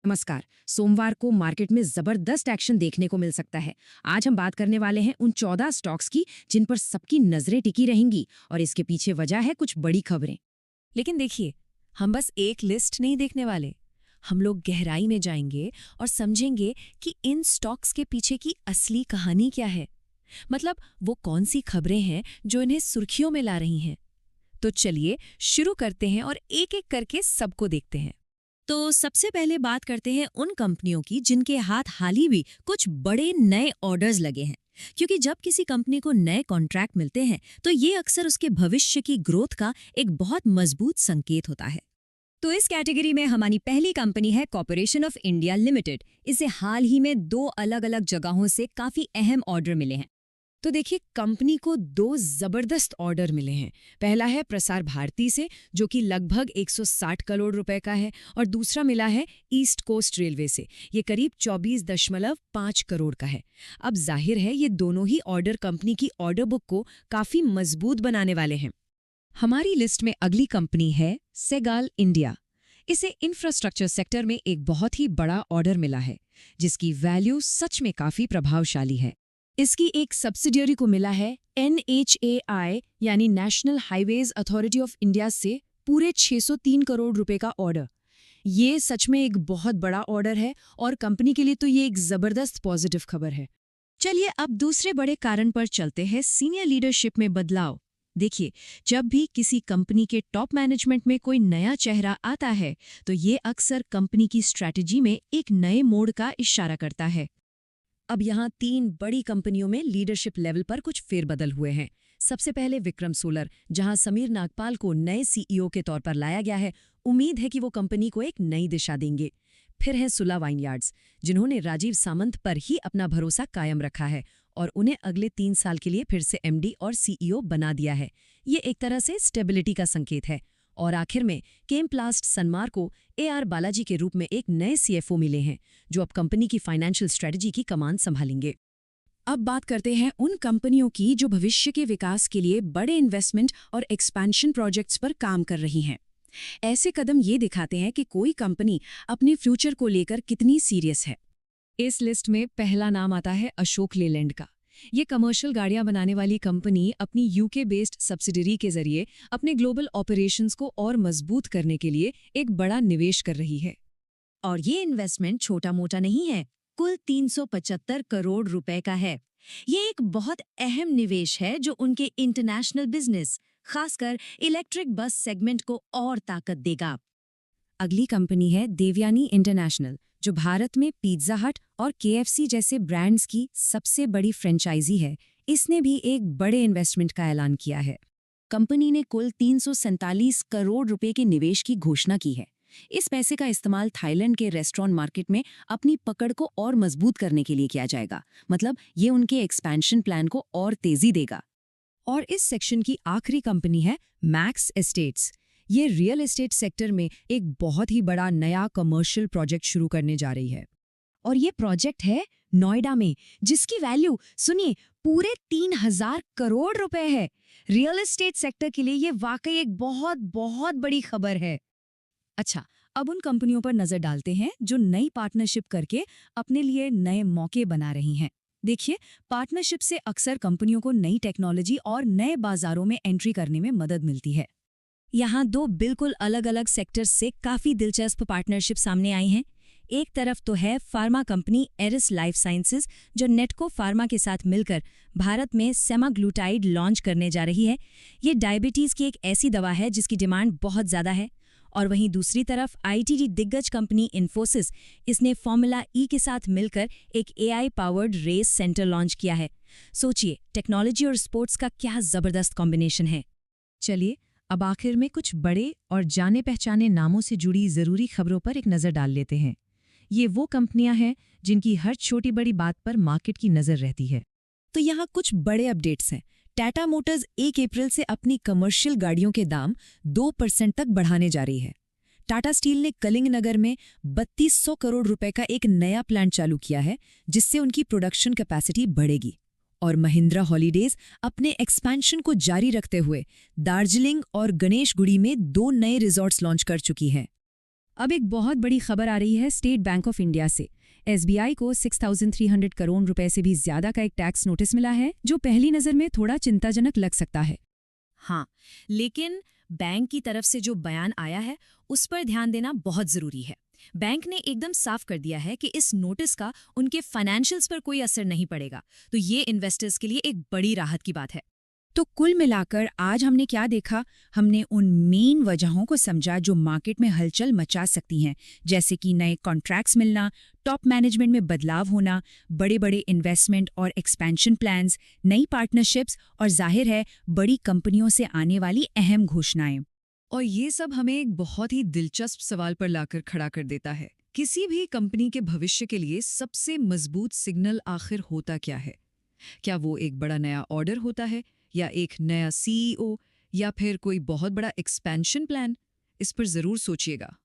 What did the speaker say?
नमस्कार। सोमवार को मार्केट में जबरदस्त एक्शन देखने को मिल सकता है। आज हम बात करने वाले हैं उन 14 स्टॉक्स की जिन पर सबकी नजरें टिकी रहेंगी और इसके पीछे वजह है कुछ बड़ी खबरें। लेकिन देखिए, हम बस एक लिस्ट नहीं देखने वाले। हम लोग गहराई में जाएंगे और समझेंगे कि इन स्टॉक्स के पीछे की असली कहानी क्या है। मतलब वो कौन सी खबरें हैं जो इन्हें सुर्खियों में ला रही हैं। तो चलिए शुरू करते हैं और एक एक करके सबको देखते हैं। तो सबसे पहले बात करते हैं उन कंपनियों की जिनके हाथ हाल ही भी कुछ बड़े नए ऑर्डर्स लगे हैं। क्योंकि जब किसी कंपनी को नए कॉन्ट्रैक्ट मिलते हैं तो ये अक्सर उसके भविष्य की ग्रोथ का एक बहुत मजबूत संकेत होता है। तो इस कैटेगरी में हमारी पहली कंपनी है कॉर्पोरेशन ऑफ इंडिया लिमिटेड। इसे हाल ही में 2 अलग-अलग जगहों से काफी अहम ऑर्डर मिले हैं। तो देखिए, कंपनी को 2 जबरदस्त ऑर्डर मिले हैं। पहला है प्रसार भारती से, जो कि लगभग 160 करोड़ रुपए का है, और दूसरा मिला है ईस्ट कोस्ट रेलवे से। ये करीब 24.5 करोड़ का है। अब जाहिर है ये दोनों ही ऑर्डर कंपनी की ऑर्डर बुक को काफी मजबूत बनाने वाले हैं। हमारी लिस्ट में अगली कंपनी है सेगाल इंडिया। इसे इंफ्रास्ट्रक्चर सेक्टर में एक बहुत ही बड़ा ऑर्डर मिला है, जिसकी वैल्यू सच में काफी प्रभावशाली है। इसकी एक सब्सिडियरी को मिला है NHAI यानी national highways authority of India से पूरे 603 करोड़ रुपए का ऑर्डर। ये सच में एक बहुत बड़ा ऑर्डर है और कंपनी के लिए तो ये एक जबरदस्त पॉजिटिव खबर है। चलिए अब दूसरे बड़े कारण पर चलते हैं, सीनियर लीडरशिप में बदलाव। देखिए, जब भी किसी कंपनी के टॉप मैनेजमेंट में कोई नया चेहरा आता है तो ये अक्सर कंपनी की स्ट्रैटेजी में एक नए मोड़ का इशारा करता है। अब यहाँ 3 बड़ी कंपनियों में लीडरशिप लेवल पर कुछ फेरबदल हुए हैं। सबसे पहले विक्रम सोलर, जहां समीर नागपाल को नए CEO के तौर पर लाया गया है। उम्मीद है कि वो कंपनी को एक नई दिशा देंगे। फिर है सुला वाइनयार्ड्स, जिन्होंने राजीव सामंत पर ही अपना भरोसा कायम रखा है और उन्हें अगले 3 साल के लिए फिर से MD और CEO बना दिया है। ये एक तरह से स्टेबिलिटी का संकेत है। और आखिर में केमप्लास्ट सनमार को AR बालाजी के रूप में एक नए CFO मिले हैं, जो अब कंपनी की फाइनेंशियल स्ट्रेटजी की कमान संभालेंगे। अब बात करते हैं उन कंपनियों की जो भविष्य के विकास के लिए बड़े इन्वेस्टमेंट और एक्सपेंशन प्रोजेक्ट्स पर काम कर रही हैं। ऐसे कदम ये दिखाते हैं कि कोई कंपनी अपने फ्यूचर को लेकर कितनी सीरियस है। इस लिस्ट में पहला नाम आता है अशोक लेलैंड का। ये कमर्शियल गाड़ियां बनाने वाली कंपनी अपनी UK बेस्ड सब्सिडरी के जरिए अपने ग्लोबल ऑपरेशंस को और मजबूत करने के लिए एक बड़ा निवेश कर रही है। और ये इन्वेस्टमेंट छोटा मोटा नहीं है, कुल 375 करोड़ रुपए का है। ये एक बहुत अहम निवेश है जो उनके इंटरनेशनल बिजनेस, खासकर इलेक्ट्रिक बस सेगमेंट को और ताकत देगा। अगली कंपनी है देवयानी इंटरनेशनल, जो भारत में पिज्जा हट और KFC जैसे ब्रांड्स की सबसे बड़ी फ्रेंचाइजी है। इसने भी एक बड़े इन्वेस्टमेंट का ऐलान किया है। कंपनी ने कुल 347 करोड़ रुपए के निवेश की घोषणा की है। इस पैसे का इस्तेमाल थाईलैंड के रेस्टोरेंट मार्केट में अपनी पकड़ को और मजबूत करने के लिए किया जाएगा। मतलब ये उनके एक्सपेंशन प्लान को और तेजी देगा। और इस सेक्शन की आखिरी कंपनी है मैक्स एस्टेट्स। ये रियल एस्टेट सेक्टर में एक बहुत ही बड़ा नया कमर्शियल प्रोजेक्ट शुरू करने जा रही है। और ये प्रोजेक्ट है नोएडा में, जिसकी वैल्यू सुनिए पूरे 3000 करोड़ रुपए है। रियल एस्टेट सेक्टर के लिए ये वाकई एक बहुत बहुत बड़ी खबर है। अच्छा, अब उन कंपनियों पर नजर डालते हैं जो नई पार्टनरशिप करके अपने लिए नए मौके बना रही हैं। देखिए, पार्टनरशिप से अक्सर कंपनियों को नई टेक्नोलॉजी और नए बाजारों में एंट्री करने में मदद मिलती है। यहाँ 2 बिल्कुल अलग अलग सेक्टर्स से काफी दिलचस्प पार्टनरशिप सामने आई हैं। एक तरफ तो है pharma company Eris life sciences, जो नेटको फार्मा के साथ मिलकर भारत में सेमाग्लूटाइड लॉन्च करने जा रही है। ये डायबिटीज की एक ऐसी दवा है जिसकी डिमांड बहुत ज्यादा है। और वहीं दूसरी तरफ ITT दिग्गज कंपनी इन्फोसिस, इसने फॉर्मूला E के साथ मिलकर एक AI powered research centre launch किया है। सोचिए, टेक्नोलॉजी और स्पोर्ट्स का क्या जबरदस्त कॉम्बिनेशन है। चलिए, अब आखिर में कुछ बड़े और जाने पहचाने नामों से जुड़ी जरूरी खबरों पर एक नजर डाल लेते हैं। ये वो कंपनियां हैं जिनकी हर छोटी बड़ी बात पर मार्केट की नजर रहती है। तो यहाँ कुछ बड़े अपडेट्स हैं। टाटा मोटर्स 1 अप्रैल से अपनी कमर्शियल गाड़ियों के दाम 2% तक बढ़ाने जा रही है। टाटा स्टील ने कलिंगनगर में 3200 करोड़ रुपए का एक नया प्लांट चालू किया है, जिससे उनकी प्रोडक्शन कैपेसिटी बढ़ेगी। और महिंद्रा हॉलीडेज अपने एक्सपेंशन को जारी रखते हुए दार्जिलिंग और गणेशगुड़ी में 2 नए रिजॉर्ट्स लॉन्च कर चुकी हैं। अब एक बहुत बड़ी खबर आ रही है स्टेट बैंक ऑफ इंडिया से। SBI को 6,300 करोड़ रुपए से भी ज्यादा का एक टैक्स नोटिस मिला है, जो पहली नजर में थोड़ा चिंताजनक लग सकता है। हाँ, लेकिन बैंक की तरफ से जो बयान आया है उस पर ध्यान देना बहुत जरूरी है। बैंक ने एकदम साफ कर दिया है कि इस नोटिस का उनके फाइनेंशियल्स पर कोई असर नहीं पड़ेगा, तो ये इन्वेस्टर्स के लिए एक बड़ी राहत की बात है। तो कुल मिलाकर आज हमने क्या देखा? हमने उन मेन वजहों को समझा जो मार्केट में हलचल मचा सकती हैं, जैसे कि नए कॉन्ट्रैक्ट्स मिलना, टॉप मैनेजमेंट में बदलाव होना, बड़े बड़े इन्वेस्टमेंट और एक्सपेंशन प्लान्स, नई पार्टनरशिप्स और जाहिर है बड़ी कंपनियों से आने वाली अहम घोषणाएं। और ये सब हमें एक बहुत ही दिलचस्प सवाल पर लाकर खड़ा कर देता है। किसी भी कंपनी के भविष्य के लिए सबसे मजबूत सिग्नल आखिर होता क्या है? क्या वो एक बड़ा नया ऑर्डर होता है, या एक नया CEO, या फिर कोई बहुत बड़ा एक्सपेंशन प्लान? इस पर जरूर सोचिएगा।